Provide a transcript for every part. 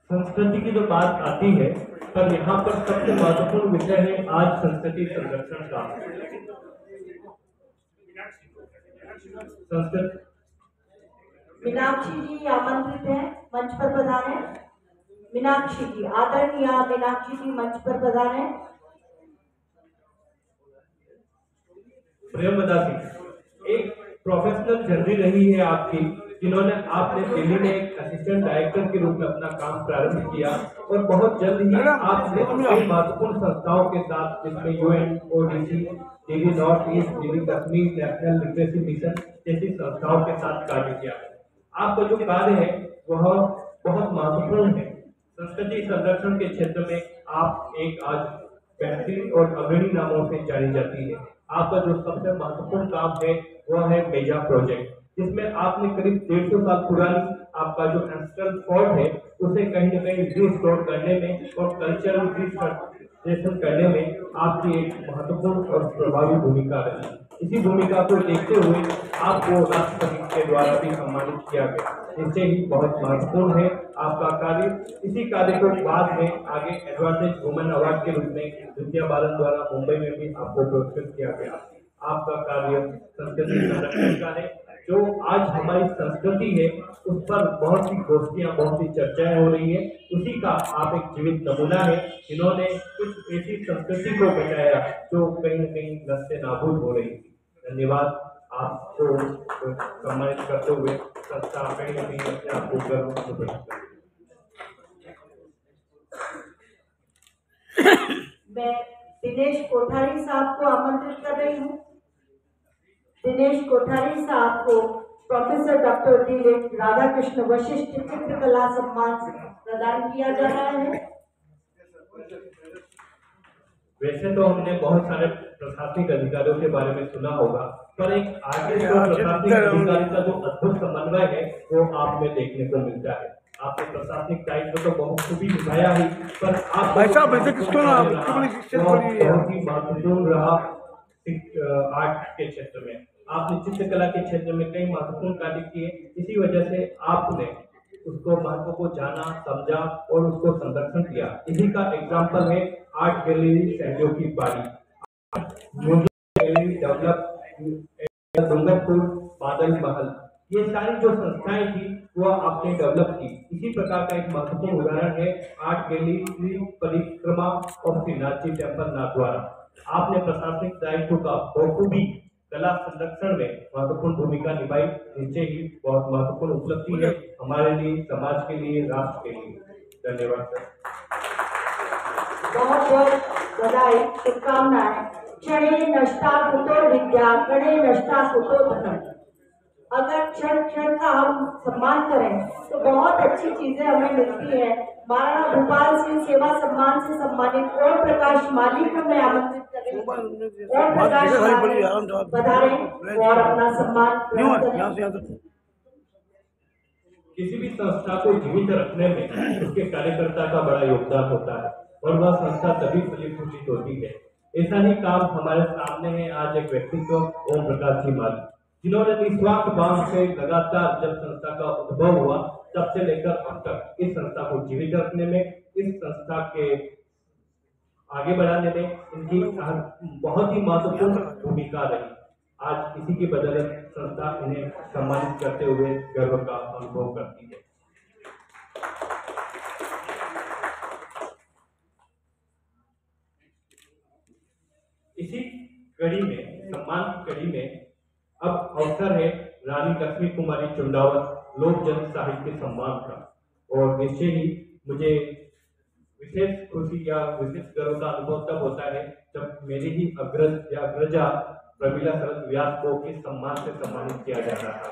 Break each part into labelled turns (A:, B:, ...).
A: संस्कृति की जो बात आती है, पर यहाँ पर सबसे महत्वपूर्ण विषय है आज संस्कृति संरक्षण का। संस्कृत
B: मीनाक्षी जी आमंत्रित है, मंच पर पधारें। मीनाक्षी जी, आदरणीय मीनाक्षी जी मंच पर पधारें।
A: प्रियंवदा सिंह एक प्रोफेशनल जर्नी रही है आपकी, जिन्होंने आपने दिल्ली में एक असिस्टेंट डायरेक्टर के रूप में अपना काम प्रारंभ किया और बहुत जल्द ही आपने कई महत्वपूर्ण संस्थाओं के साथ, जिसमें UNODC, DD north east, DD Kashmir, national literacy mission जैसी संस्थाओं के साथ कार्य किया। आपका जो कार्य है वह बहुत महत्वपूर्ण है। संस्कृति संरक्षण के क्षेत्र में आप एक आज बेहतरीन और अग्रणी नामों से जानी जाती है। आपका जो सबसे महत्वपूर्ण काम है वह है मेजा प्रोजेक्ट, जिसमें आपने करीब 150 साल पुरानी आपका जो एंसेस्ट्रल फोर्ट है उसे कहीं न कहीं रिस्टोर करने में और कल्चरल रिस्टोरेशन करने में आपकी एक महत्वपूर्ण और प्रभावी भूमिका रही। इसी भूमिका को देखते हुए आपको राष्ट्रपति के द्वारा भी सम्मानित किया गया। इससे ही बहुत महत्वपूर्ण है आपका कार्य। इसी कार्य को बाद में आगे एडवांटेज वुमेन अवार्ड के रूप में विद्या बालन द्वारा मुंबई में भी आपको पुरस्कृत किया गया। आपका कार्य संस्कृति संरक्षण का है। जो आज हमारी संस्कृति है उस पर बहुत सी गोष्ठियां, बहुत सी चर्चाएं हो रही है। उसी का आप एक जीवित नमूना है, जिन्होंने कुछ ऐसी संस्कृति को बचाया जो कहीं न कहीं नष्ट नाबूद हो रही थी। धन्यवाद। आपको सम्मानित करते हुए संस्था कहीं न कहीं अपने आप को गर्व महसूस करती है।
B: मैं दिनेश कोठारी साहब को आमंत्रित कर रही हूँ। दिनेश कोठारी साहब को professor doctor D Radhakrishna Vashishtha चित्रकला सम्मान प्रदान किया जा रहा है।
A: वैसे तो हमने बहुत सारे प्रशासनिक अधिकारियों के बारे में सुना होगा, पर एक आर्टिस्ट और प्रशासनिक अधिकारी का जो अद्भुत समन्वय है वो आप में देखने को मिलता है। आपने प्रशासनिक दायित्व तो बहुत खूबी निभाया ही, पर आप बहुत ही महत्वपूर्ण रहा आर्ट के क्षेत्र में। आपने चित्रकला के क्षेत्र में कई महत्वपूर्ण कार्य किए। इसी वजह से आपने उसको महत्व को जाना, समझा और उसको संरक्षण किया। इसी का एग्जाम्पल है आर्ट गैलरी सहयोग की पारी, गैलरी डेवलप, डूंगरपुर, बादल महल, ये सारी जो संस्थाएं थी वह आपने डेवलप की। इसी प्रकार का एक महत्वपूर्ण उदाहरण है आर्ट गैलरी परिक्रमा और श्रीनाथ जी टेम्पल नाथद्वारा। आपने प्रशासनिक दायित्व का बखूबी कला संरक्षण में महत्वपूर्ण भूमिका निभाई। निश्चय ही बहुत महत्वपूर्ण उपलब्धि है हमारे लिए, समाज के लिए, राष्ट्र के लिए। धन्यवाद सर।
B: बहुत बहुत बधाई, शुभकामनाएं। क्षणे नष्टा कुतो विद्या, कणे नष्टा कुतो धनम। अगर क्षण क्षण का हम सम्मान करें तो बहुत अच्छी चीजें हमें मिलती है। महाराणा भूपाल सिंह सेवा सम्मान से सम्मानित ओम प्रकाश माली को मैं आमंत्रित कर रही हूँ। ओम प्रकाश माली पधारें और अपना सम्मान ग्रहण करें।
A: किसी भी संस्था को जीवित रखने में उसके कार्यकर्ता का बड़ा योगदान होता है और वह संस्था तभी फलीभूषित होती है। ऐसा ही काम हमारे सामने है आज एक व्यक्तित्व ओम प्रकाश जी माली, जिन्होंने निस्वार्थ भाव से लगातार जब संस्था का उद्भव हुआ तब से लेकर अब तक इस संस्था को जीवित रखने में, इस संस्था के आगे बढ़ाने में इनकी बहुत ही महत्वपूर्ण भूमिका रही। आज इसी की बदौलत संस्था इन्हें सम्मानित करते हुए गर्व का अनुभव करती है। इसी कड़ी में, सम्मान की कड़ी में अब अवसर है रानी लक्ष्मी कुमारी चुंडावत लोक जन साहित्य सम्मान का, और निश्चय ही मुझे विशेष खुशी या विशेष गर्व का अनुभव तब होता है जब मेरी ही अग्रज या अग्रजा प्रमिला शरद व्यास को इस सम्मान से सम्मानित किया जा रहा है,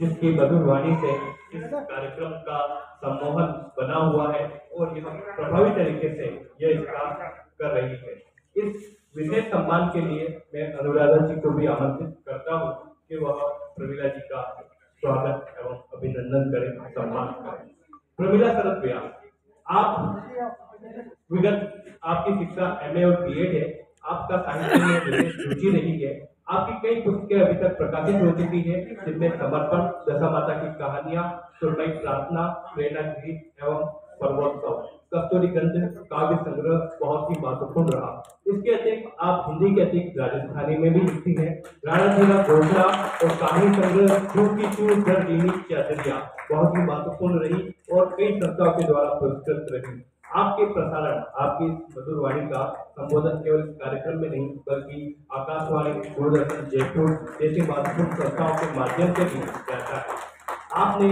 A: जिसकी मधुर वाणी से इस कार्यक्रम का सम्मोहन बना हुआ है और यह प्रभावी तरीके से यह काम कर रही है। इस विशेष सम्मान के लिए मैं अनुराधा जी को भी आमंत्रित करता हूँ कि वह प्रमिला जी का स्वागत एवं अभिनंदन करें, सम्मान करें। प्रमिला शरद व्यास, आप विगत आपकी शिक्षा MA और BEd है, आपका साहित्य में विशेष रुचि रही है। आपकी कई पुस्तकें अभी तक प्रकाशित हो चुकी है, जिनमें समर्पण, दशा माता की कहानियां, सुरमई प्रार्थना, प्रेरणा गीत एवं ईश्वरी ग्रंथ काव्य संग्रह बहुत ही महत्वपूर्ण रहा। इसके अतिरिक्त आप हिंदी के अतिरिक्त राजस्थानी में भी लिखती हैं। राणा झीला घोषणा और कहानी संग्रह चू की चू जड़ दीनी चादरिया बहुत ही महत्वपूर्ण रही और कई संस्थाओं के द्वारा पुरस्कृत रही। आपके प्रसारण, आपकी मधुर वाणी का संबोधन केवल इस कार्यक्रम में नहीं बल्कि आकाशवाणी, दूरदर्शन, जयपुर जैसी महत्वपूर्ण संस्थाओं के माध्यम से भी जाता है। आपने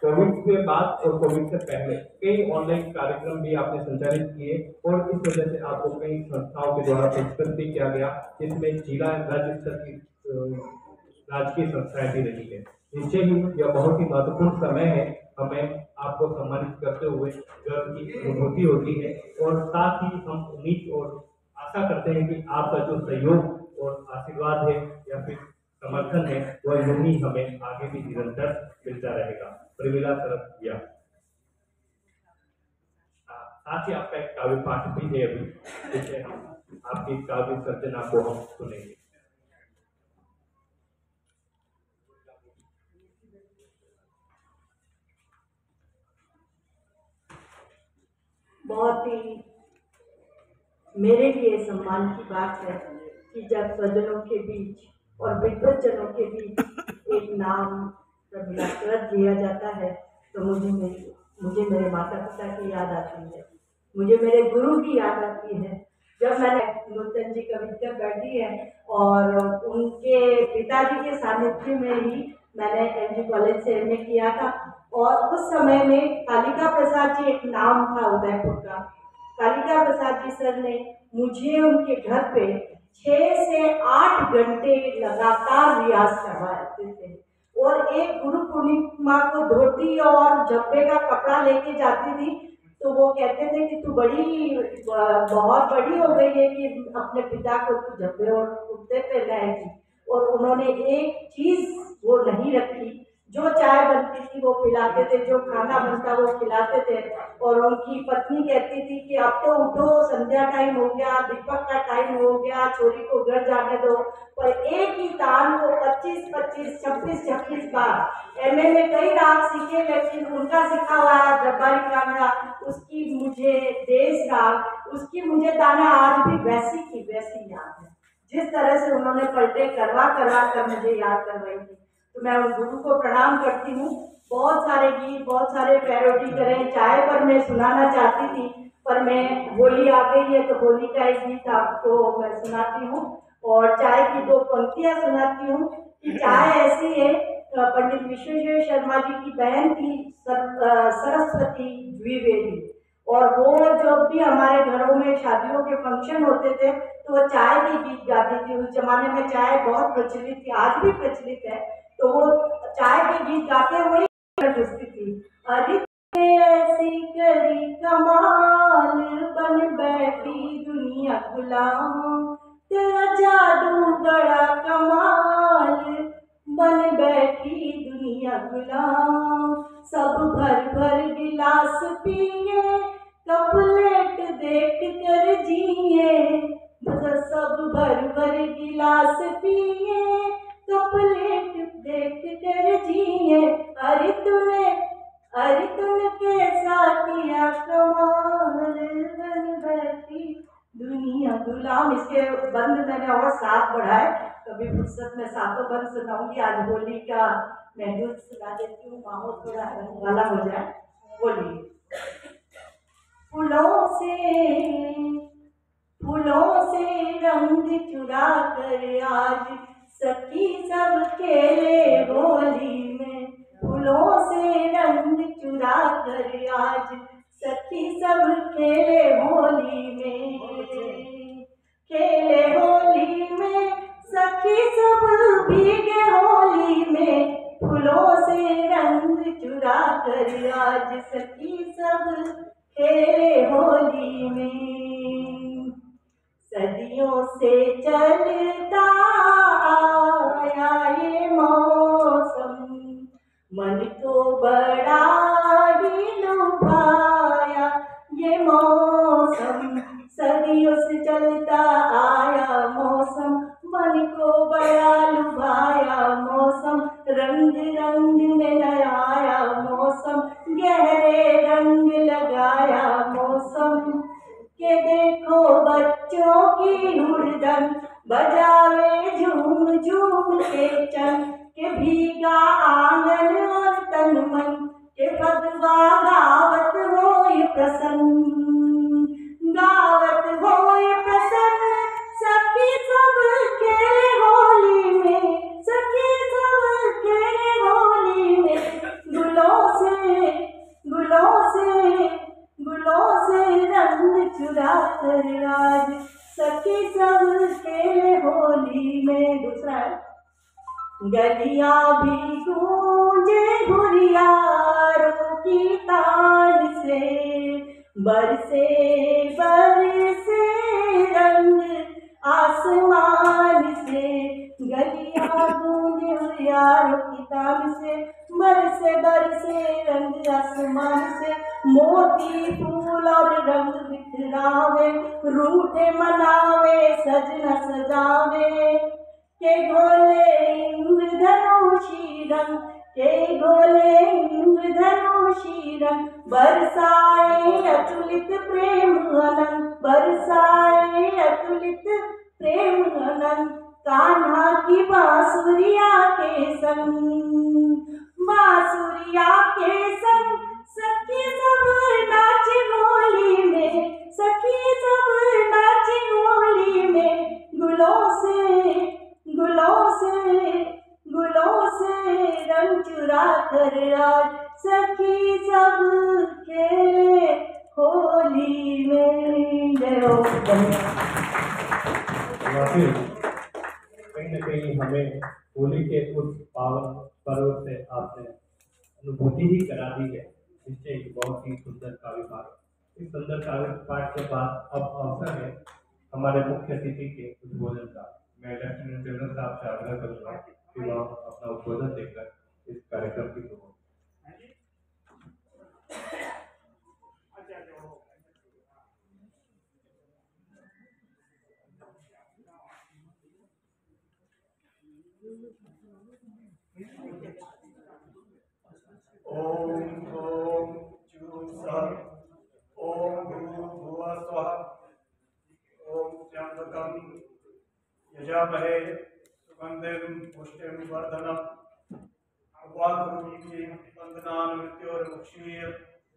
A: कोविड के बाद और कोविड से पहले कई ऑनलाइन कार्यक्रम भी आपने संचालित किए और इस वजह से आपको कई संस्थाओं के द्वारा पुरस्कृत भी किया गया, जिसमें जिला राज्य स्तर की राजकीय संस्थाएं भी रही है। निश्चय ही यह बहुत ही महत्वपूर्ण समय है। हमें आपको सम्मानित करते हुए गर्व की अनुभूति होती है और साथ ही हम उम्मीद और आशा करते हैं कि आपका जो सहयोग और आशीर्वाद है या फिर समर्थन है वह यूं ही हमें आगे भी निरंतर मिलता रहेगा। प्रमिला सरसिया, साथ ही आपका एक काव्य पाठ भी है अभी, जिसे हम आपकी काव्य सर्जना को हम सुनेंगे।
B: बहुत ही मेरे लिए सम्मान की बात है कि जब स्वजनों के बीच और विद्वतजनों के बीच एक नाम प्रमिलाकृत लिया जाता है तो मुझे मेरे माता पिता की याद आती है, मुझे मेरे गुरु की याद आती है। जब मैंने नूतन जी कविता कर बैठी है और उनके पिताजी के सानिध्य में ही मैंने एमजी कॉलेज से एमए किया था और उस समय में कालिका प्रसाद जी एक नाम था उदयपुर का। कालिका प्रसाद जी सर ने मुझे उनके घर पे 6 से 8 घंटे लगातार रियाज करवाते थे और एक गुरु पूर्णिमा को धोती और जब्बे का कपड़ा लेके जाती थी तो वो कहते थे कि तू बहुत बड़ी हो गई है कि अपने पिता को तू जब्बे और कुर्ते पहनाएगी। और उन्होंने एक चीज वो नहीं रखी, जो चाय बनती थी वो पिलाते थे, जो खाना बनता वो खिलाते थे। और उनकी पत्नी कहती थी कि अब तो उठो, संध्या टाइम हो गया, दीपक का टाइम हो गया, छोरी को घर जाने दो। पर एक ही तान को 25-25, 26-26 बार एमए में कई राग सीखे, लेकिन उनका सिखा हुआ दरबारी गाना, उसकी मुझे देश राग, उसकी मुझे ताना आज भी वैसी की वैसी याद है। जिस तरह से उन्होंने पलटे करवा कर मुझे याद करवाई थी, तो मैं उन गुरु को प्रणाम करती हूँ। बहुत सारे गीत, बहुत सारे पैरोडी करें, चाय पर मैं सुनाना चाहती थी पर मैं होली आ गई है तो होली का एक गीत आपको मैं सुनाती हूँ और चाय की 2 पंक्तियाँ सुनाती हूँ कि चाय ऐसी है। पंडित विश्वेश्वर शर्मा जी की बहन थी सरस्वती द्विवेदी, और वो जब भी हमारे घरों में शादियों के फंक्शन होते थे तो वो चाय के गीत गाती थी। उस जमाने में चाय बहुत प्रचलित थी, आज भी प्रचलित है, तो वो चाय के गीत गाते हुए घुसती थी। अरे ऐसी करी कमाल, बन बैठी दुनिया गुलाम, तेरा जादू बड़ा कमाल, बन बैठी दुनिया गुलाम। सब भर भर गिलास पिए, कपलेट देख कर जिए, सब भर भर गिलास पिए, कपलेट देख कर जिए। अरे तूने कैसा किया कमाल, बन बैठी दुनिया गुलाम। इसके बंद मैंने और 7 बढ़ाए, कभी फुर्सत में 7 बंद सुनाऊंगी। आज होली का महसूस सुना देती हूँ, माहौल थोड़ा रंग वाला हो जाए। बोलिए। फूलों से रंग चुरा कर आज सखी सब खेले होली में। फूलों से रंग चुरा कर आज सखी सब खेले होली में। खेले होली में सखी सब भीगे होली में। फूलों से रंग चुरा कर आज सखी सब खेले होली में। सदियों से चलता आया ये मौसम, मन को बड़ा ही लुभाया ये मौसम। सदियों से चलता आया मौसम, मन को बड़ा लुभाया मौसम। रंग रंग में नयाया मौसम, गहरे रंग लगाया बजावे झूम झूम के चन के भीगा आंगन और तन मन के भगवा गावत होय प्रसन्न, गावत होय प्रसन्न। सखी सब खेले होली में, सखी सब खेले होली में, गुलों से गुलों से गुलों से रंग चुरा कर आज सखी सब खेले होली में। दूसरा है, गलियां भी गूंजे हुरियारों की तान से, बरसे बरसे रंग आसमान से। गलियां गूंजे हुरियारों की तान से, बरसे बरसे रंग आसमान से। मोती फूल और रंग बिखरावे, रूठे मनावे सजना सजावे, के घोले इंद्रधनुषी रंग, के घोले इंद्रधनुषी रंग। बरसाए अतुलित प्रेम अनंत, बरसाए अतुलित प्रेम अनंत। कान्हा की बांसुरिया के संग, बांसुरिया के संग सखी सब नाचे होली में, सखी सब नाचे होली में। गुलों से गुलों से गुलों से रंग चुरा कर आज सखी सब खेले होली में। जय हो।
A: कहीं न कहीं हमें होली के उस पावन पर्व से आपने अनुभूति ही करा दी है। इससे एक बहुत ही सुंदर काव्य पाठ। इस सुंदर काव्य पाठ के बाद अब अवसर है हमारे मुख्य अतिथि के उद्बोधन का। मैं लेफ्टिनेंट जनरल साहब से आग्रह करूँगा कि वह अपना उद्बोधन देकर इस कार्यक्रम की शुरुआत।
C: ओम ओम जुसः ओम भूर्भुवः स्वः ओम त्र्यंबकं यजामहे सुगंधिं पुष्टिं वर्धनम् भगवान् वंदनान् मृत्योर्मुक्षीय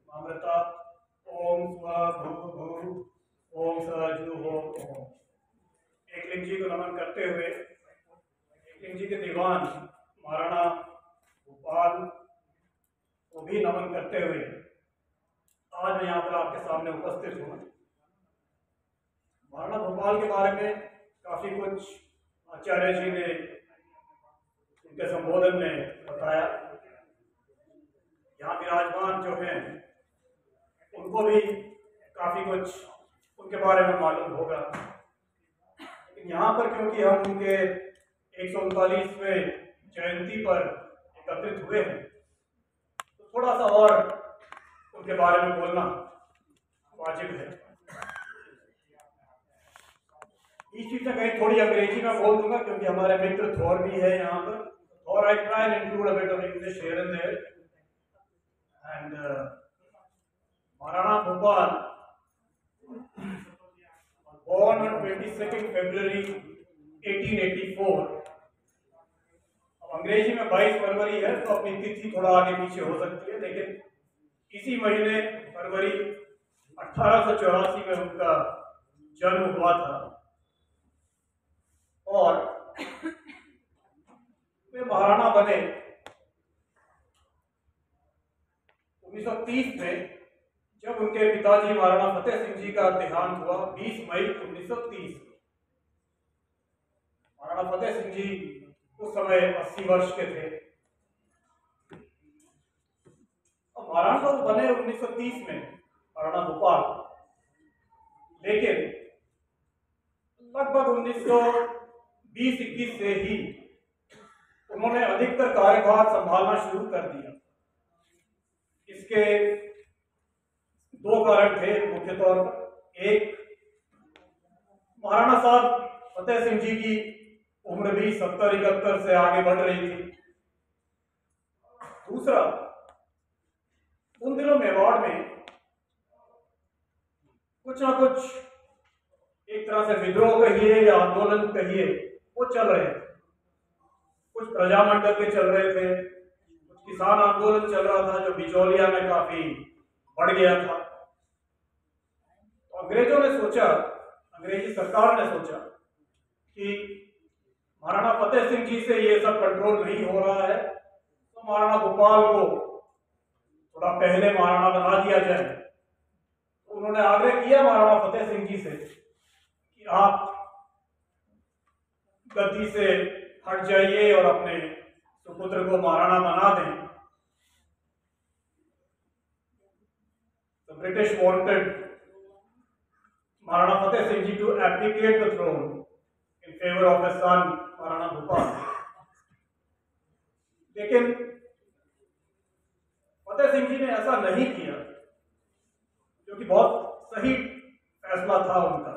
C: अमृतात्। ओम स्वभूभुः ओम सजुः ओम। एकलिंग जी को नमन करते हुए एकलिंग जी के दीवान महाराणा भूपाल को भी नमन करते हुए आज मैं यहाँ पर आपके सामने उपस्थित हूँ। महाराणा भूपाल के बारे में काफी कुछ आचार्य जी ने उनके संबोधन में बताया। यहाँ विराजमान जो हैं उनको भी काफी कुछ उनके बारे में मालूम होगा, लेकिन यहाँ पर क्योंकि हम उनके 139वें जयंती पर एकत्रित हुए हैं तो थोड़ा सा और उनके बारे में बोलना वाजिब है। इस चीज में कहीं थोड़ी अंग्रेजी में बोल दूंगा क्योंकि हमारे मित्र थोर भी है यहाँ पर, और I try and include a bit of English here and there. And Maharana Bhupal born on 22nd February 1884। अब अंग्रेजी में 22 फरवरी है तो अपनी तिथि थोड़ा आगे पीछे हो सकती है, लेकिन इसी महीने फरवरी 1884 में उनका जन्म हुआ था। और वे महाराणा बने 1930 में, जब उनके पिताजी महाराणा फतेह सिंह जी का देहांत हुआ 20 मई 1930। महाराणा फतेह सिंह जी उस समय 80 वर्ष के थे। अब महाराणा तो बने 1930 में महाराणा भूपाल, लेकिन लगभग 1920-21 से ही उन्होंने अधिकतर कार्यभार संभालना शुरू कर दिया। इसके दो कारण थे मुख्य तौर पर। एक, महाराणा साहब फतेह सिंह जी की उम्र भी 70-71 से आगे बढ़ रही थी। दूसरा, उन दिनों मेवाड़ में कुछ ना कुछ एक तरह से विद्रोह कहिए या आंदोलन कहिए, वो चल रहे थे। कुछ प्रजामंडल के चल रहे थे, कुछ किसान आंदोलन चल रहा था जो बिचौलिया में काफी बढ़ गया था। तो अंग्रेजों ने सोचा, अंग्रेजी सरकार ने सोचा कि महाराणा फतेह सिंह जी से ये सब कंट्रोल नहीं हो रहा है, तो महाराणा भोपाल को थोड़ा पहले महाराणा बना दिया जाए। तो उन्होंने आग्रह किया महाराणा फतेह सिंह जी से कि आप गद्दी से हट जाइए और अपने सुपुत्र को महाराणा बना दें। The British wanted Maharana Fateh Singh Ji to abdicate the throne in favor of his son Maharana Bhupal. लेकिन फतेह सिंह जी ने ऐसा नहीं किया, जो कि बहुत सही फैसला था उनका,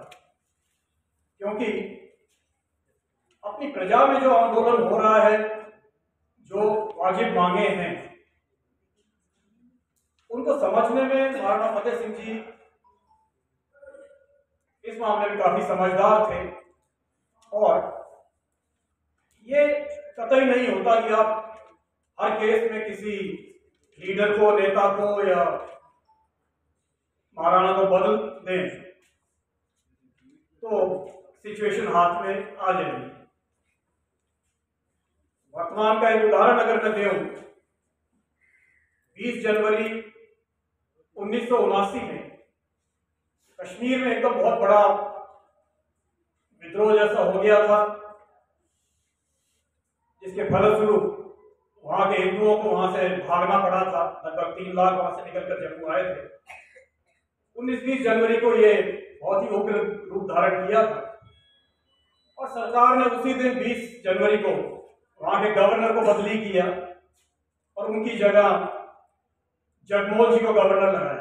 C: क्योंकि अपनी प्रजा में जो आंदोलन हो रहा है, जो वाजिब मांगे हैं, उनको समझने में महाराणा फतेह सिंह जी इस मामले में काफी समझदार थे। और ये कतई नहीं होता कि आप हर केस में किसी लीडर को, नेता को या महाराणा को बदल दें तो सिचुएशन हाथ में आ जाएगी। वर्तमान का एक उदाहरण अगर मैं दूं, 20 जनवरी 1979 में कश्मीर में एकदम बहुत बड़ा विद्रोह जैसा हो गया था, जिसके फलस्वरूप वहां के हिंदुओं को वहां से भागना पड़ा था। लगभग 3 लाख वहां से निकलकर जम्मू आए थे। 19-20 जनवरी को ये बहुत ही उग्र रूप धारण किया था और सरकार ने उसी दिन 20 जनवरी को वहां के गवर्नर को बदली किया और उनकी जगह जगमोहन जी को गवर्नर लगाया।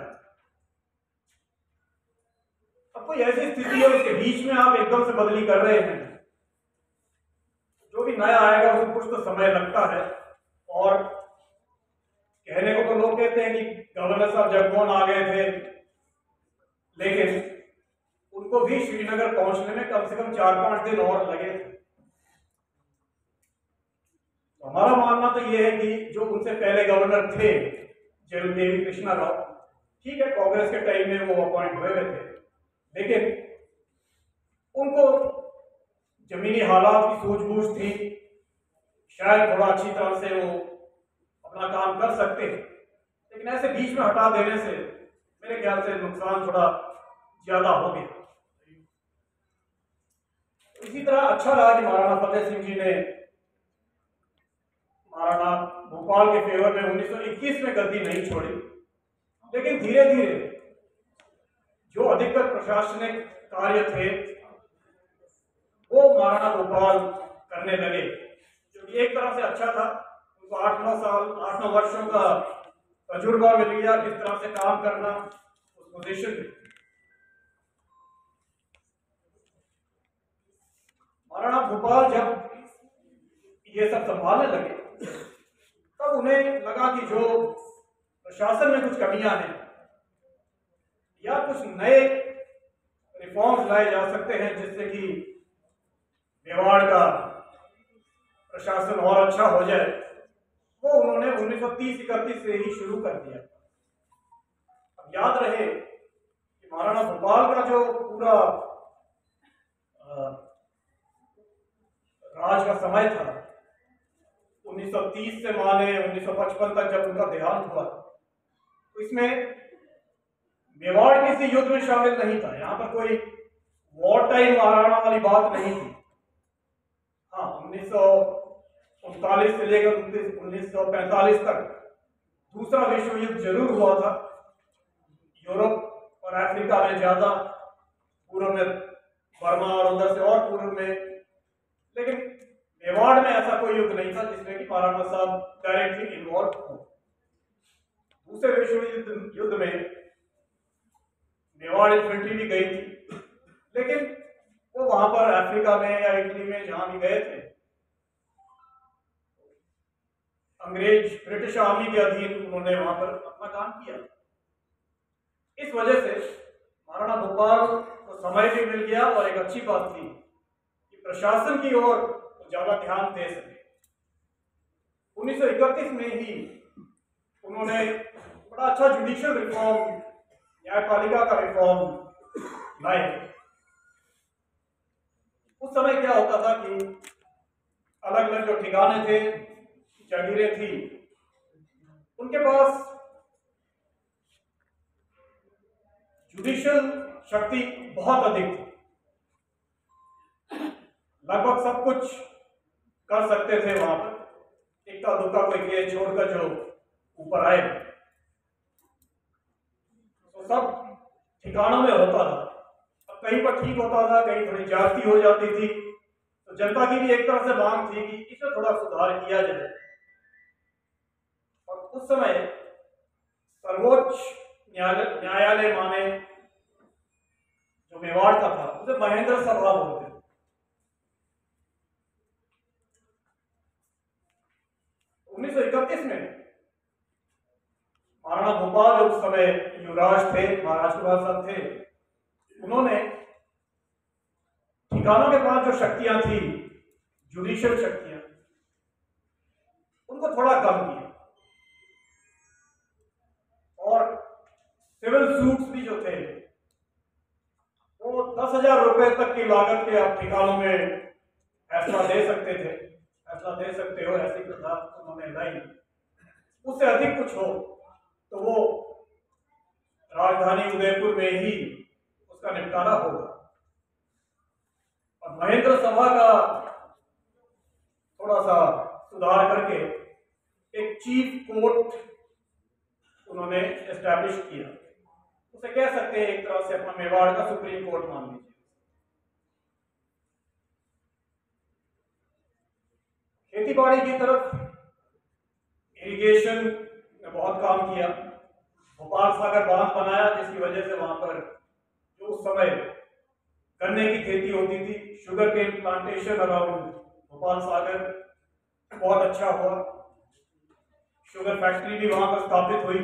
C: अब कोई ऐसी स्थिति है, उसके बीच में आप एकदम से बदली कर रहे हैं, जो भी नया आएगा उसको कुछ तो समय लगता है। और कहने को तो लोग कहते हैं कि गवर्नर साहब जगमोहन आ गए थे, लेकिन उनको भी श्रीनगर पहुंचने में कम से कम 4-5 दिन और लगे थे। तो हमारा मानना तो यह है कि जो उनसे पहले गवर्नर थे, देवी कृष्णा राव, ठीक है, कांग्रेस के टाइम में वो अपॉइंट हुए थे, लेकिन उनको जमीनी हालात की सूझबूझ थी, शायद थोड़ा अच्छी तरह से वो अपना काम कर सकते हैं। लेकिन ऐसे बीच में हटा देने से मेरे ख्याल से नुकसान थोड़ा ज्यादा हो गया। इसी तरह अच्छा रहा कि महाराणा फतेह सिंह जी ने महाराणा भोपाल के फेवर में 1921 में गद्दी नहीं छोड़ी, लेकिन धीरे धीरे जो अधिकतर प्रशासनिक कार्य थे वो महाराणा भोपाल करने लगे, जो कि एक तरह से अच्छा था। उनको 8-9 वर्षों का तजुर्बा मिल गया किस तरह से काम करना उस पोजीशन में। महाराणा भोपाल जब ये सब संभालने लगे तब उन्हें लगा कि जो प्रशासन में कुछ कमियां हैं या कुछ नए रिफॉर्म्स लाए जा सकते हैं, जिससे कि मेवाड़ का प्रशासन और अच्छा हो जाए, वो उन्होंने 1930-31 से ही शुरू कर दिया। अब याद रहे कि महाराणा भोपाल का जो पूरा राज का समय था, 1930 से माने 1955 तक जब उनका देहांत हुआ, तो इसमें मेवाड़ किसी युद्ध में शामिल नहीं था। यहाँ पर कोई वॉर टाइम महाराणा वाली बात नहीं थी। हाँ, 1939 से लेकर 1945 तक दूसरा विश्व युद्ध जरूर हुआ था। यूरोप और अफ्रीका में ज्यादा, पूर्व में बर्मा और उधर से और पूर्व में, लेकिन मेवाड़ में ऐसा कोई युद्ध नहीं था जिसमें कि महाराणा साहब डायरेक्टली इन्वॉल्व हो। दूसरे विश्व युद्ध में मेवाड़ इन्फेंट्री भी गई थी, लेकिन वो वहां पर अफ्रीका में या इटली में जहां भी गए थे, अंग्रेज ब्रिटिश आर्मी के अधीन उन्होंने वहां पर अपना काम किया। इस वजह से महाराणा भोपाल को समय भी मिल गया और एक अच्छी बात थी कि प्रशासन की ओर ज्यादा ध्यान दे सके। 1931 में ही उन्होंने बड़ा अच्छा जुडिशियल रिफॉर्म, न्यायपालिका का रिफॉर्म लाए। उस समय क्या होता था कि अलग अलग जो ठिकाने थे, जगीरें थी, उनके पास जुडिशियल शक्ति बहुत अधिक थी, लगभग सब कुछ कर सकते थे वहां पर। इक्का दुक्का कोई केस छोड़कर जो ऊपर आए तो सब ठिकानों में होता था। अब कहीं पर ठीक होता था, कहीं थोड़ी ज्यादती हो जाती थी, तो जनता की भी एक तरह से मांग थी कि इसमें थोड़ा सुधार किया जाए। और उस समय सर्वोच्च न्यायालय माने जो मेवाड़ का था, उसे महेंद्र सभा बोलते थे। 1931 में महाराणा भोपाल जो उस समय युवराज थे, महाराज के बाद थे, उन्होंने ठिकानों के पास जो शक्तियां थी, जुडिशियल शक्तियां, उनको थोड़ा कम किया। और सिविल सूट्स भी जो थे वो 10,000 रुपए तक की लागत के आप ठिकानों में फैसला दे सकते थे, फैसला दे सकते हो, ऐसी प्रथा उन्होंने लाई। उससे अधिक कुछ हो तो वो राजधानी उदयपुर में ही उसका निपटारा होगा। और महेंद्र सभा का थोड़ा सा सुधार करके एक चीफ कोर्ट उन्होंने एस्टैब्लिश किया। उसे कह सकते हैं एक तरह से अपना मेवाड़ का सुप्रीम कोर्ट मान लीजिए। खेती बाड़ी की तरफ इरिगेशन ने बहुत काम किया। भोपाल सागर बांध बनाया, जिसकी वजह से वहां पर जो उस समय गन्ने की खेती होती थी, sugarcane plantation around Bhopal Sagar बहुत अच्छा हुआ। शुगर फैक्ट्री भी वहां पर स्थापित हुई।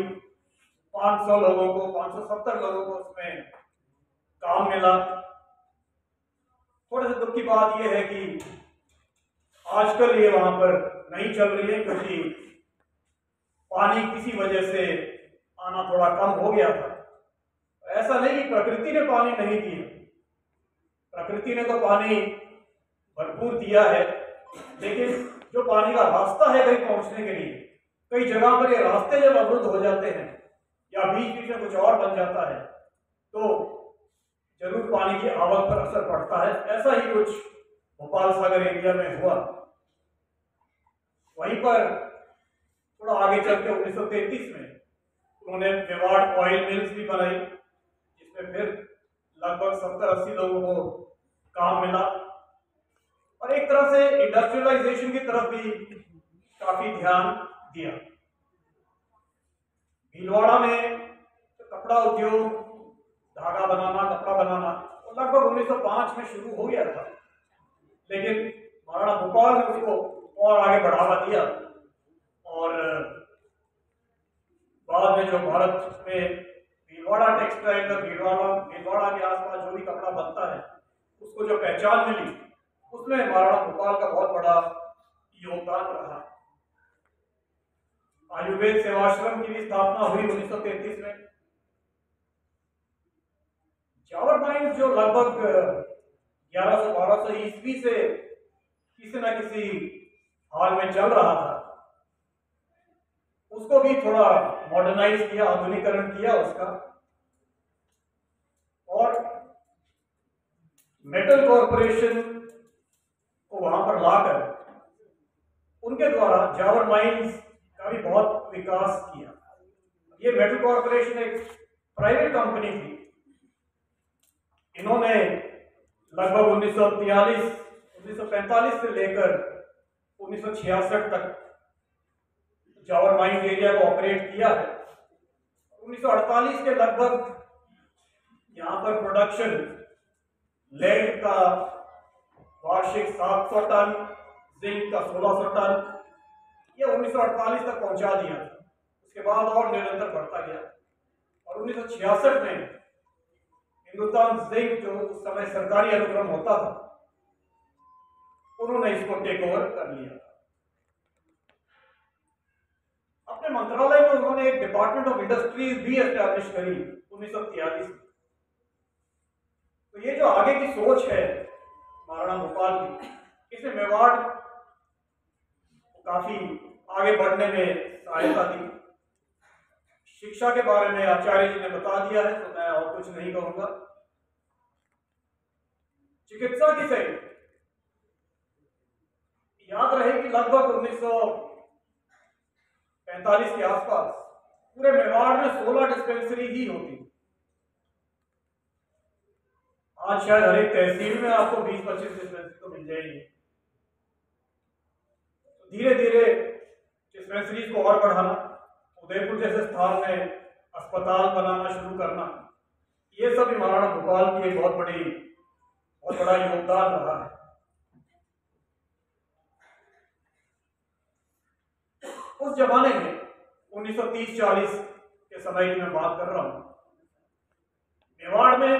C: 500 लोगों को, 570 लोगों को उसमें काम मिला। थोड़े से दुख की बात यह है कि आजकल ये वहां पर नहीं चल रही है, क्योंकि पानी किसी वजह से आना थोड़ा कम हो गया था। ऐसा नहीं कि प्रकृति ने पानी नहीं दिया, प्रकृति ने तो पानी भरपूर दिया है, लेकिन जो पानी का रास्ता है कहीं पहुंचने के लिए, कई जगह पर ये रास्ते जब अवरुद्ध हो जाते हैं या बीच बीच में कुछ और बन जाता है तो जरूर पानी की आवक पर असर पड़ता है। ऐसा ही कुछ भोपाल सागर एरिया में हुआ। वहीं पर थोड़ा आगे चल के 1933 में उन्होंने मेवाड़ ऑयल मिल्स भी बनाई, जिसमें फिर लगभग 70-80 लोगों को काम मिला। और एक तरह से इंडस्ट्रियलाइजेशन की तरफ भी काफी ध्यान दिया। भीलवाड़ा में तो कपड़ा उद्योग, धागा बनाना, कपड़ा बनाना लगभग 1905 में शुरू हो गया था, लेकिन महाराणा भोपाल ने उसको और आगे बढ़ावा दिया। और बाद में जो भारत में भीलवाड़ा टेक्सटाइल का भीलवाड़ा के आसपास जो भी कपड़ा बनता है, उसको जो पहचान मिली, उसमें महाराणा भोपाल का बहुत बड़ा योगदान रहा। आयुर्वेद सेवाश्रम की भी स्थापना हुई 1933 में। जावर माइंस जो लगभग 1100-1200 ईस्वी से किसी न किसी हाल में चल रहा था, उसको भी थोड़ा मॉडर्नाइज किया, आधुनिकीकरण किया उसका। और मेटल कॉर्पोरेशन को वहां पर लाकर उनके द्वारा जावर माइंस का भी बहुत विकास किया। ये मेटल कॉर्पोरेशन एक प्राइवेट कंपनी थी। इन्होंने लगभग 1945 से लेकर 1966 तक जावर माइंस एरिया को ऑपरेट किया है। 1948 के लगभग यहाँ पर प्रोडक्शन लेड का वार्षिक 700 टन, जिंक का 1600 टन, ये 1948 तक पहुंचा दिया। उसके बाद और निरंतर बढ़ता गया और 1966 में हिंदुस्तान जिंक जो उस समय सरकारी अनुक्रम होता था, उन्होंने इसको टेक ओवर कर लिया। अपने मंत्रालय में उन्होंने एक डिपार्टमेंट ऑफ इंडस्ट्रीज भी एस्टैब्लिश करी 1943 में। तो ये जो आगे की सोच है महाराणा भोपाल की, इसने मेवाड़ को काफी आगे बढ़ने में सहायता दी। शिक्षा के बारे में आचार्य जी ने बता दिया है, तो मैं और कुछ नहीं कहूंगा। चिकित्सा की सही याद रहे कि लगभग 1945 के आसपास पूरे मेवाड़ में 16 डिस्पेंसरी ही होती। आज शायद हर एक तहसील में आपको 20-25 डिस्पेंसरी तो मिल जाएगी। तो धीरे धीरे डिस्पेंसरीज को और बढ़ाना, उदयपुर जैसे स्थान में अस्पताल बनाना शुरू करना, ये सब महाराणा भोपाल की एक बहुत बड़ा योगदान रहा है। उस जमाने में 1930-40 के समय की मैं बात कर रहा हूं, मेवाड़ में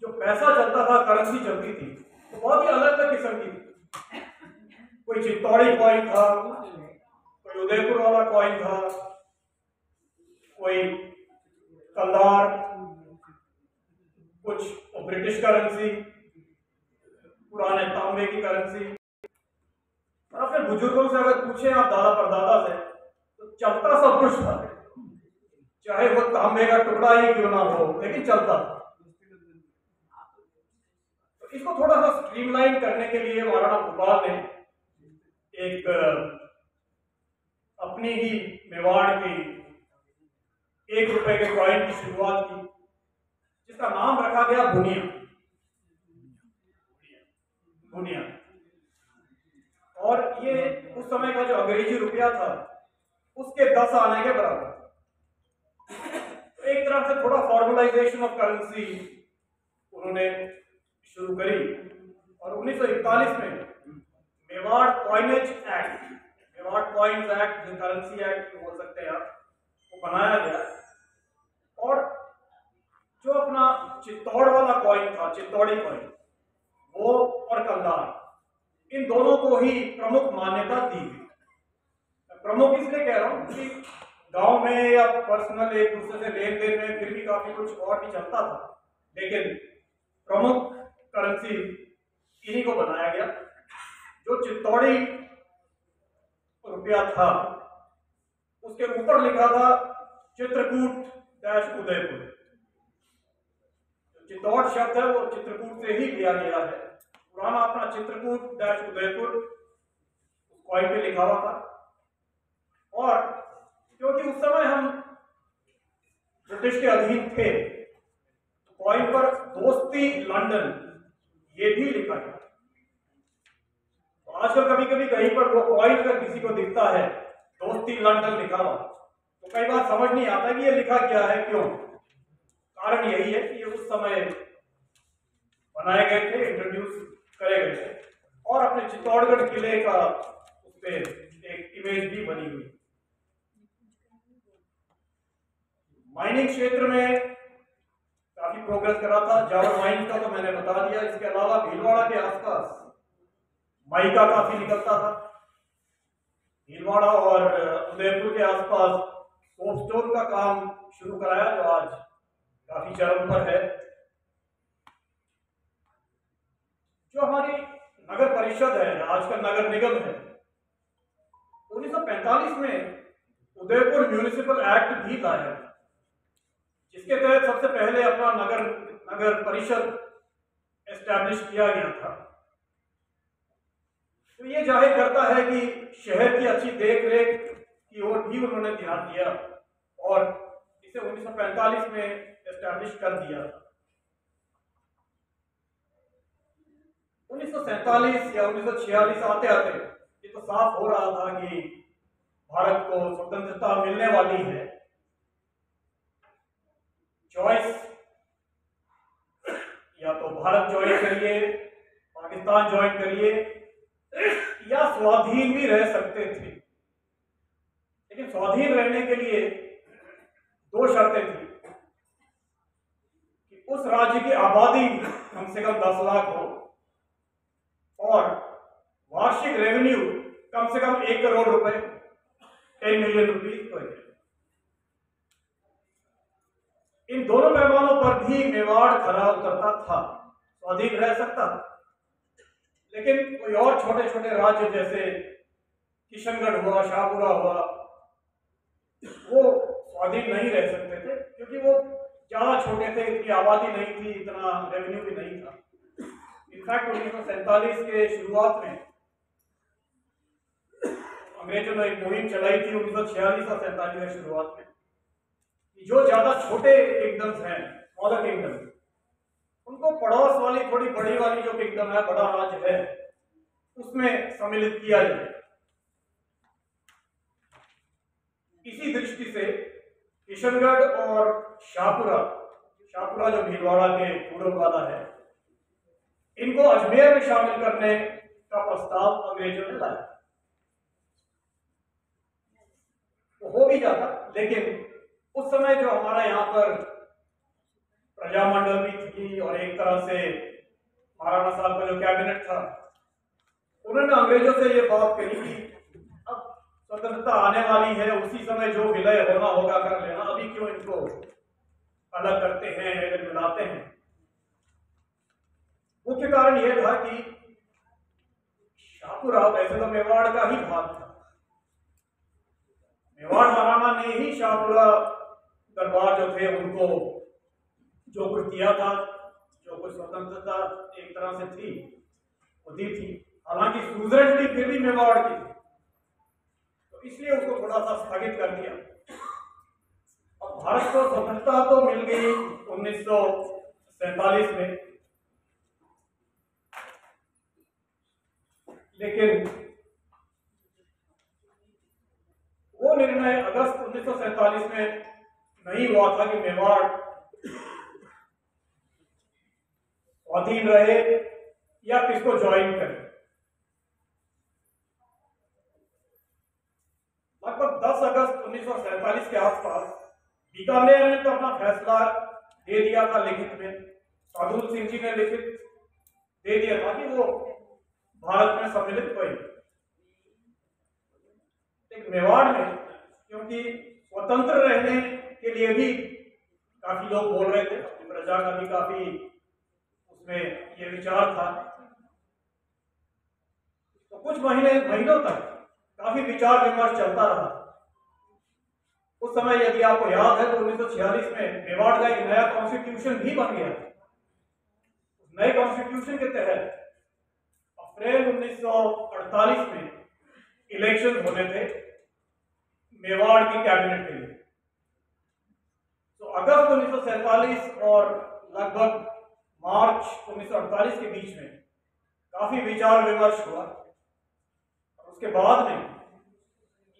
C: जो पैसा चलता था, करेंसी चलती थी, तो बहुत ही अलग अलग किस्म की थी। कोई चित्तौड़ी कॉइन था, कोई उदयपुर वाला कॉइन था, कोई कलदार, कुछ ब्रिटिश करेंसी, पुराने तांबे की करेंसी। और अपने बुजुर्गों से अगर पूछें आप, दादा परदादा से, तो चलता सब कुछ था, चाहे वो तांबे का टुकड़ा ही क्यों ना हो, लेकिन चलता था। तो इसको थोड़ा सा स्ट्रीमलाइन करने के लिए महाराणा भोपाल ने एक अपनी ही मेवाड़ की 1 रुपए के कॉइन की शुरुआत की, जिसका नाम रखा गया भुनिया। और ये उस समय का जो अंग्रेजी रुपया था, उसके 10 आने के बराबर। एक तरफ से थोड़ा फॉर्मलाइजेशन ऑफ करेंसी उन्होंने शुरू करी, और 1941 में Mewar coinage act, Mewar coins act, currency act बोल सकते हैं आप, वो बनाया गया। और जो अपना चित्तौड़ वाला कॉइन था, चित्तौड़ी कॉइन, वो और कलदार, इन दोनों को ही प्रमुख मान्यता दी गई। प्रमुख इसलिए कह रहा हूं कि गांव में या पर्सनल एक दूसरे से लेन देन में फिर भी काफी कुछ और भी चलता था, लेकिन प्रमुख करेंसी इन्हीं को बनाया गया। जो चित्तौड़ी रुपया था, उसके ऊपर लिखा था चित्रकूट-उदयपुर। चित्तौड़ शब्द है वो चित्रकूट से ही लिया गया है। पुराना अपना चित्रकूट-उदयपुर कॉइन पे लिखा हुआ था। और क्योंकि उस समय हम ब्रिटिश के अधीन थे, तो कॉइन पर दोस्ती लंदन ये भी लिखा गया। तो आजकल कभी कभी कहीं पर वो कॉइन अगर किसी को दिखता है दोस्ती लंदन लिखा हुआ, तो कई बार समझ नहीं आता कि ये लिखा क्या है, क्यों। कारण यही है कि ये उस समय बनाए गए थे, इंट्रोड्यूस करे गए थे, और अपने चित्तौड़गढ़ किले का उस पर एक इमेज भी बनी हुई। माइनिंग क्षेत्र में काफी प्रोग्रेस करा था। जावर माइन का तो मैंने बता दिया। इसके अलावा भीलवाड़ा के आसपास माइका काफी निकलता था। भीलवाड़ा और उदयपुर के आसपास सोपस्टोन का काम शुरू कराया, जो आज काफी चरम पर है। जो हमारी नगर परिषद है, आज का नगर निगम है, 1945 में उदयपुर म्यूनिसिपल एक्ट भी लाया, जिसके तहत सबसे पहले अपना नगर परिषद एस्टैब्लिश किया गया था। तो ये जाहिर करता है कि शहर की अच्छी देखरेख की ओर भी उन्होंने ध्यान दिया, और इसे 1945 में एस्टैब्लिश कर दिया था। 1947 या 1946 आते आते ये तो साफ हो रहा था कि भारत को स्वतंत्रता मिलने वाली है। चॉइस, या तो भारत ज्वाइन करिए, पाकिस्तान ज्वाइन करिए, या स्वाधीन भी रह सकते थे। लेकिन स्वाधीन रहने के लिए 2 शर्तें थी कि उस राज्य की आबादी कम से कम 10 लाख हो और वार्षिक रेवेन्यू कम से कम 1 करोड़ रुपए, 10 मिलियन रुपीज पर ईयर। इन दोनों पैमानों पर भी मेवाड़ खरा उतरता था, स्वाधीन रह सकता था। लेकिन कोई और छोटे छोटे राज्य जैसे किशनगढ़ हुआ, शाहपुरा हुआ, वो स्वाधीन नहीं रह सकते थे क्योंकि वो ज्यादा छोटे थे, इतनी आबादी नहीं थी, इतना रेवेन्यू भी नहीं था। इनफैक्ट 1947 के शुरुआत में अंग्रेजों ने एक मुहिम चलाई थी 1946 और 47 के शुरुआत में, जो ज्यादा छोटे किंगडम्स हैं, स्मॉलर किंगडम, उनको पड़ोस वाली थोड़ी बड़ी वाली जो किंगडम है, बड़ा राज्य है, उसमें सम्मिलित किया जाए। इसी दृष्टि से किशनगढ़ और शाहपुरा जो भीलवाड़ा के पूर्व वाला है, इनको अजमेर में शामिल करने का प्रस्ताव अंग्रेजों ने लाया। तो हो भी जाता, लेकिन उस समय जो हमारा यहाँ पर प्रजामंडल भी थी और एक तरह से महाराणा साहब का जो कैबिनेट था, उन्होंने अंग्रेजों से ये बात कही कि अब स्वतंत्रता आने वाली है, उसी समय जो विलय होना होगा कर लेना, अभी क्यों इनको अलग करते हैं, अगर मिलाते हैं। मुख्य कारण यह था कि शाहपुरा वैसे तो मेवाड़ का ही भाग था। मेवाड़ महाराणा ने ही शाहपुरा दरबार जो थे उनको जो कुछ दिया था, जो कुछ स्वतंत्रता एक तरह से थी वो दी थी। हालांकि सुजरेनिटी फिर भी मेवाड़ की थी, तो इसलिए उसको थोड़ा सा स्थगित कर दिया। अब भारत को स्वतंत्रता तो मिल गई 1947 में, लेकिन वो निर्णय अगस्त 1947 में नहीं हुआ था कि मेवाड़ स्वाधीन रहे या किसको ज्वाइन करे। लगभग 10 अगस्त 1947 के आसपास बीकानेर ने तो अपना फैसला दे दिया था लिखित में, साधु सिंह जी ने लिखित दे दिया था कि वो भारत में सम्मिलित हुए। एक मेवाड़ में क्योंकि स्वतंत्र रहने के लिए भी काफी लोग बोल रहे थे, अपनी प्रजा का भी काफी उसमें ये विचार था, तो कुछ महीनों तक काफी विचार विमर्श चलता रहा। उस समय यदि आपको याद है तो 1946 में मेवाड़ का एक नया कॉन्स्टिट्यूशन भी बन गया। नए कॉन्स्टिट्यूशन के तहत अप्रैल 1948 में इलेक्शन होने थे मेवाड़ की कैबिनेट के लिए। तो अगस्त 1947 और लगभग मार्च 1948 के बीच में काफी विचार विमर्श हुआ और उसके बाद में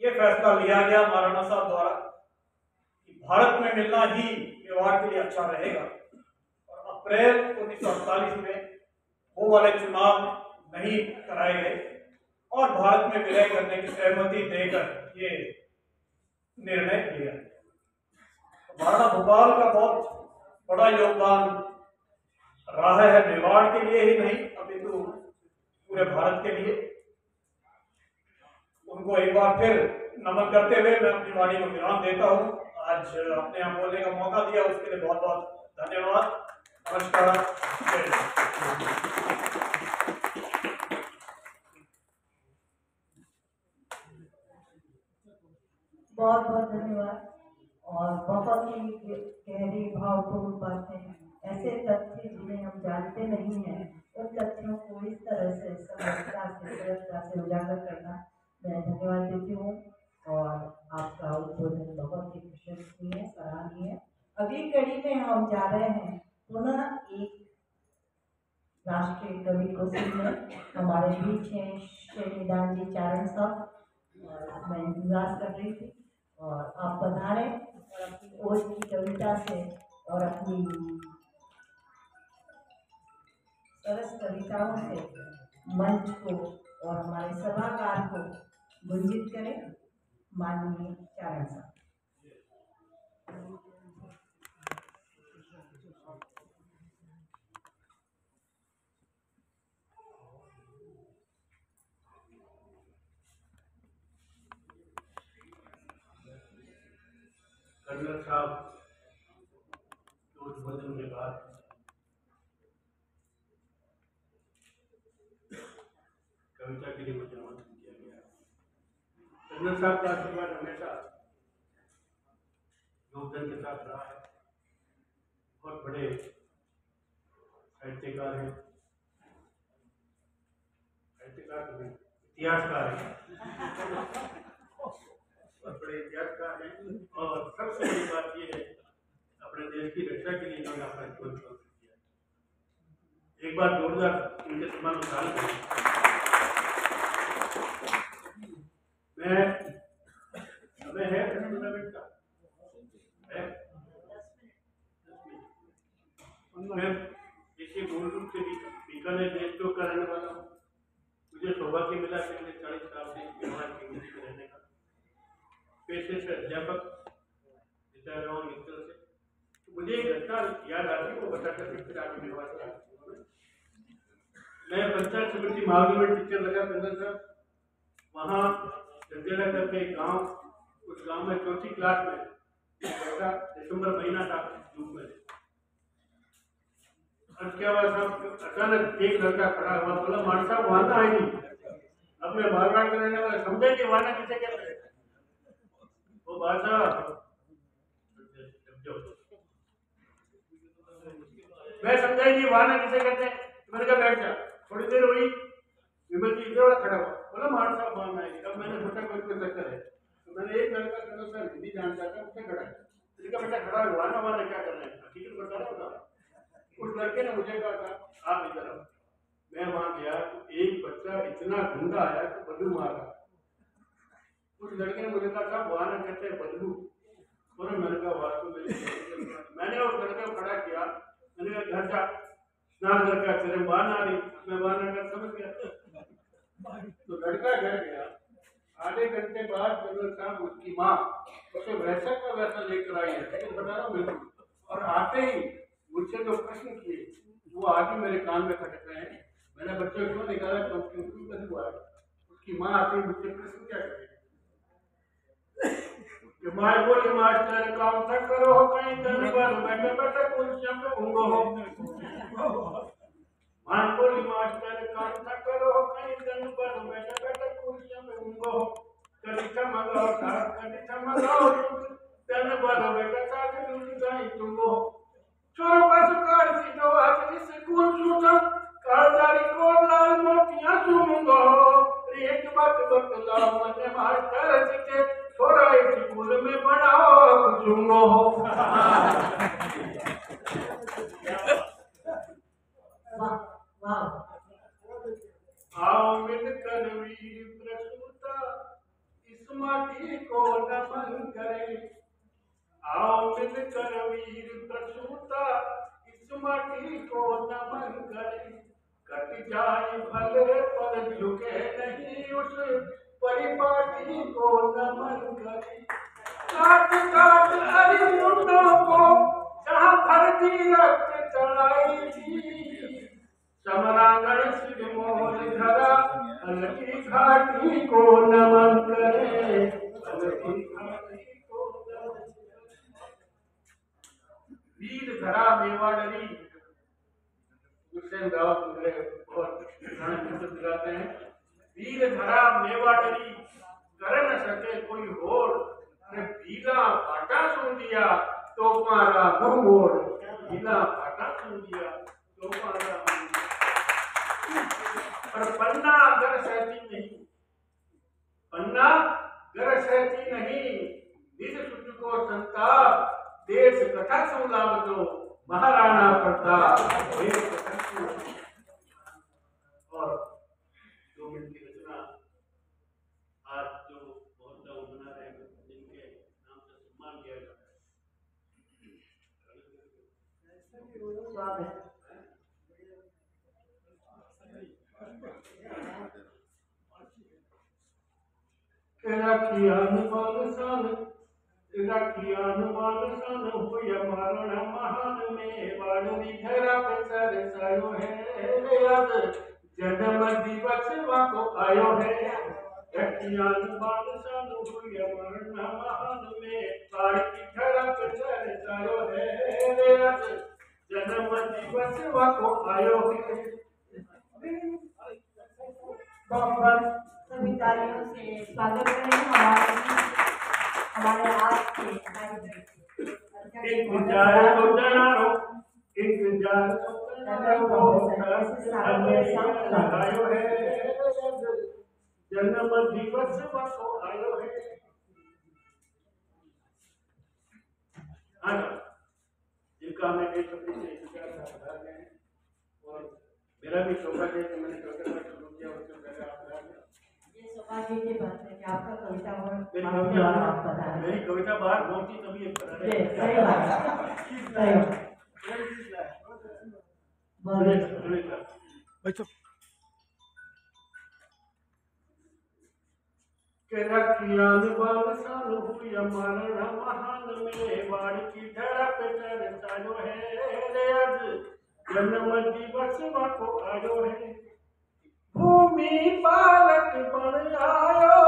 C: यह फैसला लिया गया महाराणा साहब द्वारा कि भारत में मिलना ही मेवाड़ के लिए अच्छा रहेगा, और अप्रैल 1948 में वो वाले चुनाव नहीं कराए गए और भारत में विलय करने की सहमति देकर ये निर्णय लिया। महाराणा भूपाल का बहुत बड़ा योगदान रहा है मेवाड़ के लिए ही नहीं, अपितु पूरे भारत के लिए। उनको एक बार फिर नमन करते हुए मैं अपनी वाणी को विराम देता हूँ। आज अपने यहाँ बोलने का मौका दिया उसके लिए बहुत बहुत धन्यवाद। नमस्कार।
B: बहुत बहुत धन्यवाद और बहुत ही गहरी भावपूर्ण बातें, ऐसे तथ्य जिन्हें हम जानते नहीं हैं, उन तथ्यों को इस तरह से सरलता से सरलता से उजागर करना मैं धन्यवाद देती हूँ। और आपका उद्बोधन बहुत ही प्रशंसनीय, सराहनीय। अगली कड़ी में हम जा रहे हैं पुनः एक राष्ट्रीय कवि को सुनने। हमारे बीच हैं श्री निदान जी चारण साहब, मैं इंतजार कर रही थी और आप पधारे और अपनी ओज की कविता से और अपनी सरस कविताओं से मंच को और हमारे सभागार को गुंजित करें। माननीय चारण साहब।
C: साहब रोज भोजन के बाद कविता के लिए मुझे आमंत्रित किया गया। कर्नल साहब का आशीर्वाद हमेशा योगदान के साथ रहा है। बहुत बड़े साहित्यकार हैं, इतिहासकार हैं, बहुत बड़े इतिहासकार हैं। और सबसे बड़ी बात यह है, अपने देश की रक्षा के लिए इन्होंने अपना जीवन समर्पित किया। एक बार जोरदार उनके सम्मान उतार करें। मैं समय है 10 मिनट का है। मैं इसी मूल रूप से बीकानेर देश को रहने वाला हूँ। मुझे सौभाग्य मिला पिछले 40 साल से व्यवहार की इंग्लिश में रहने का। पेशे से अध्यापक रिटायर हुआ मित्र से। तो मुझे एक घटना याद आती है, वो बताकर फिर आगे व्यवहार किया। मैं पंचायत समिति महावी में टीचर लगा कर्नल साहब। वहाँ जंजेला करके एक गाँव, उस गाँव में 4th क्लास में ऐसा दिसंबर महीना था जून में। और क्या हुआ साहब, अचानक एक लड़का खड़ा हुआ, बोला मान साहब वाना है नहीं। अब मैं बार बार करने वाला समझे कि वाना किसे कहते हैं। वो भाषा मैं समझा ही नहीं वाना किसे कहते हैं। मैंने कहा बैठ जा। थोड़ी देर हुई, विमल जी इधर वाला खड़ा हुआ, बोला मान साहब वाना है। अब मैंने सोचा कोई चक्कर है, तो मैंने एक लड़का कर्नल साहब हिंदी जानता था, उससे खड़ा है। मैंने कहा बेटा खड़ा है, वाना वाना क्या कर रहे हैं, हकीकत बता रहा होगा। उस लड़के ने मुझे कहा था आप इधर आओ। मैं वहां गया तो एक बच्चा इतना गंदा आया कि बदबू मारा। उस लड़के ने मुझे कहा था वाना कहते हैं बदबू। और मैंने कहा वास्तव में मैंने उस लड़के को खड़ा किया। मैंने कहा घर जा स्नान करके तेरे वाना आ रही। मैं वाना कर समझ गया। तो लड़का घर गया। आधे घंटे बाद कर्नल साहब उसकी माँ उसे वैसा का वैसा लेकर आई है, बता रहा हूँ बिल्कुल। और आते ही मुझसे जो प्रश्न किए वो आगे मेरे कान में खटक रहे हैं। मैंने बच्चे को निकाला तो क्यों हुआ है। उसकी माँ आती मुझसे प्रश्न क्या करे कि माँ बोली मास्टर काम तक करो हो कहीं दिन भर बैठे बैठे कुर्सियों पे ऊँगो हो। माँ बोली मास्टर काम तक करो हो कहीं दिन भर बैठे बैठे कुर्सियों पे ऊँगो हो। कभी चमगाओ साथ कभी चमगाओ दिन भर बैठे साथ कहीं तुंगो हो। चोरों का सुकार सीटो आज स्कूल छूटा कालदारी को लाल मोतियां चूमूंगा। एक बात बतलाओ मने मास्टर सीटे छोरा स्कूल में बनाओ चूमो। आओ मिलकर वीर प्रसूता इस माटी को नमन करें। आओ मिलकर वीर प्रसूता इस माटी को नमन करें। कट जाए भले पर झुके नहीं उस परिपाटी को नमन करें। काट काट हरी मुंडों को जहाँ धरती रक्त चढ़ाई थी। समरांगण सिर मोर धरा अलगी घाटी को नमन करें। अलगी घाटी को नमन वीर धरा मेवाड़री। हुसैन राव बहुत दिलाते हैं। वीर धरा मेवाड़री कर न सके कोई होड़। अरे भीला फाटा सुन दिया तो मारा मुंह मोड़। भीला फाटा सुन दिया तो मारा पर पन्ना गर सहती नहीं। पन्ना गर सहती नहीं। निज सुख को संताप देश कथा सुलाव दो महाराणा प्रताप। और 2 मिनट की रचना आज जो महोत्सव मना रहे हैं जिनके नाम से सम्मान किया जाता है। राखियान बालसान हुया मारण महान में वाणी धरा पे सर सायो है। याद जन्म दिवस वाको आयो है। रखियान बादशाह हुई अमरना महान में बाड़ की धड़क चल चारो है रे आज जन्म दिवस वाको आयो है।
B: बहुत सभी तालियों से स्वागत करें हमारे आज के
C: इंतजार तो जनारो इंतजार आयो है जन्म दिवस वाको आयो है। जिनका मैंने कभी से इंतजार था और मेरा भी सौभाग्य है कि मैंने कविता का शुरू किया उससे पहले आप
B: ये सौभाग्य की बात है कि आपका कविता
C: मेरी कविता बाहर पहुंची तभी एक
B: सही बात
C: के रखियान बादशाह हुई अमरना महान में बाड़ की धड़क चल चालो है रे आज जन्म दिवस वाको आयो है। भूमि पालक बन आयो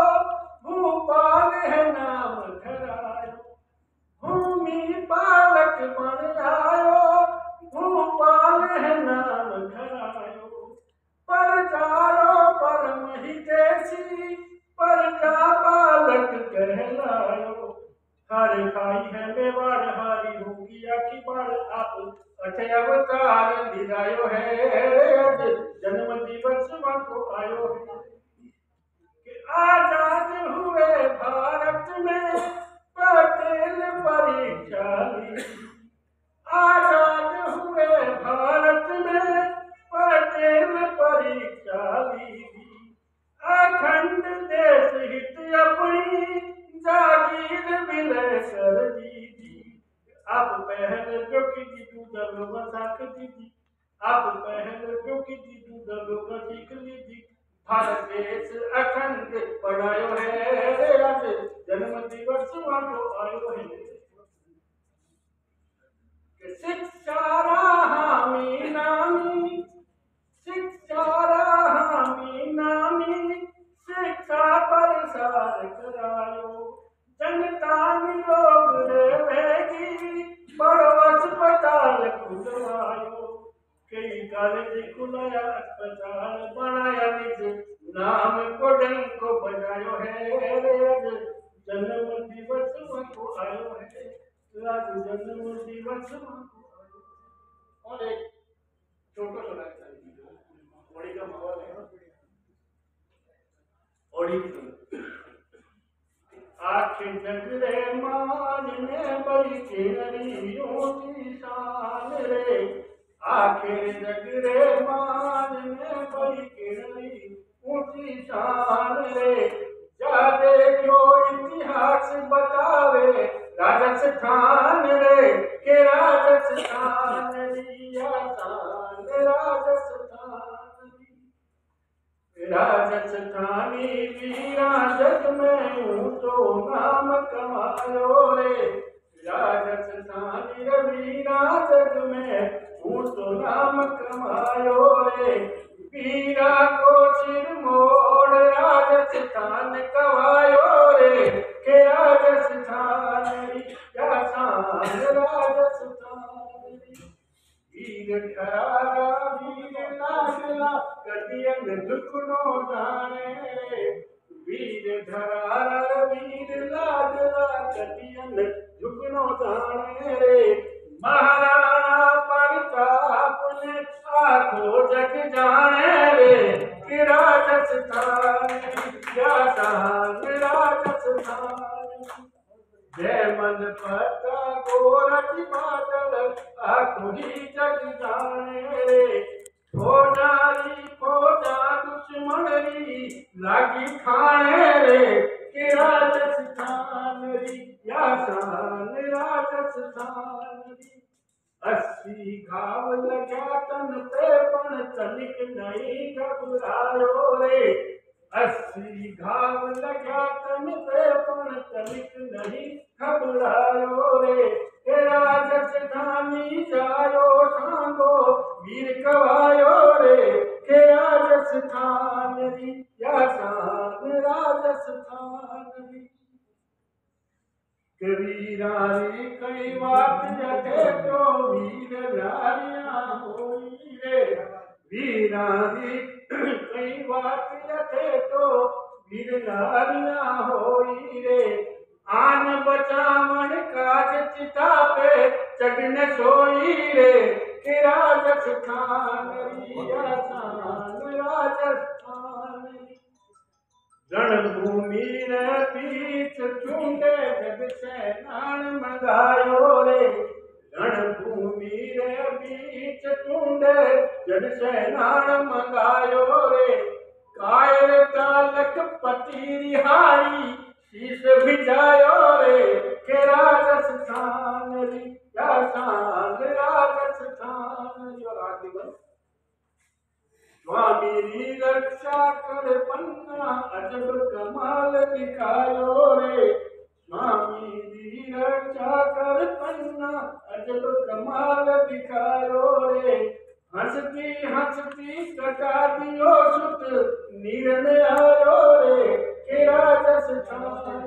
C: भूपाल है नाम धरायो भूमि पालक बन आयो भूपाल है नाम धरायो परचारो परम हितैषी परजा बालक कहलायो। हर खाई है मेवाड़ हारी होगी की बाढ़ आप अठे अवतार लिरायो है जन्म दिवस वाको आयो है। कि आजाद हुए भारत में पटेल परीक्षा ली आजाद हुए भारत में पटेल परीक्षा ली अखंड देश हित अपनी जागीर विलय कर दी। आप पहल जो की दूसर लोग साख दी आप पहल जो की दूसर लोग सीख लीजिए। भारत देश अखंड बनायो है आज जन्म दिवस वाको आयो है। शिक्षा हामी नामी शिक्षा हामी नामी शिक्षा प्रसार करायो जनता निरोग रहेगी बड़ो अस्पताल खुलवायो। कई कॉलेज खुलाया अस्पताल बनाया निज नाम को डंको बजायो है जन्म दिवस वाको आयो है जन्म दिवस वाको आयो। और एक छोटा सा ओड़ी का माहौल है ओड़ी आखे जगरे मान में बड़ी केरियों की शान रे आखिर जगरे मान में बड़ी केरी ऊंची शान रे जा देखो इतिहास बतावे राजस्थान रे के राजस्थान रिया शान राजस्थान राजस्थानी वीरा जग में ऊंचो नाम कमायो रे राजस्थानी वीरा जग में ऊंचो नाम कमायो रे वीरा को सिर मोड़ राजस्थान कमायो रे के राजस्थान राजस्थान वीर ठहरा वीर लाडला कटियन दुखनो जाने रे वीर ठहरा वीर लाडला कटियन दुखनो जाने रे महाराणा प्रताप ने आखो जग जाने रे कि राजस्थान राजस्थान जय मन पता गोरख बादल आखुरी जग जाने रे फौजा दुश्मनरी लागी खाने रे कि राजस्थान री या शान राजस्थान री 80 घाव लगा तन पे पण तनिक नहीं घबरायो रे 80 घाव लगा तन पे पण तनिक नहीं घबरायो रे राजस्थानी जायो सांगो वीर कवायो रे के राजस्थान री या शान राज
D: नारी कई बात रखे तो गिरनारिया होई रे आन बचावन काज चिता पे चगन सोई रे के राजस्थान राजस्थान रणभूमि रे बीच चूंडे जग से नान मंगायो रे रणभूमि रे बीच चूंडे जग से नान मंगायो रे कायर तालक पति रिहाई शीश भिजायो रे के राजस्थान राजस्थान स्वामी री रक्षा कर पन्ना अजब कमाल दिखायो रे स्वामी री रक्षा कर पन्ना अजब कमाल दिखायो रे हंसती हंसती कटा दियो सुत निर्णय आयो रे के राजस्थान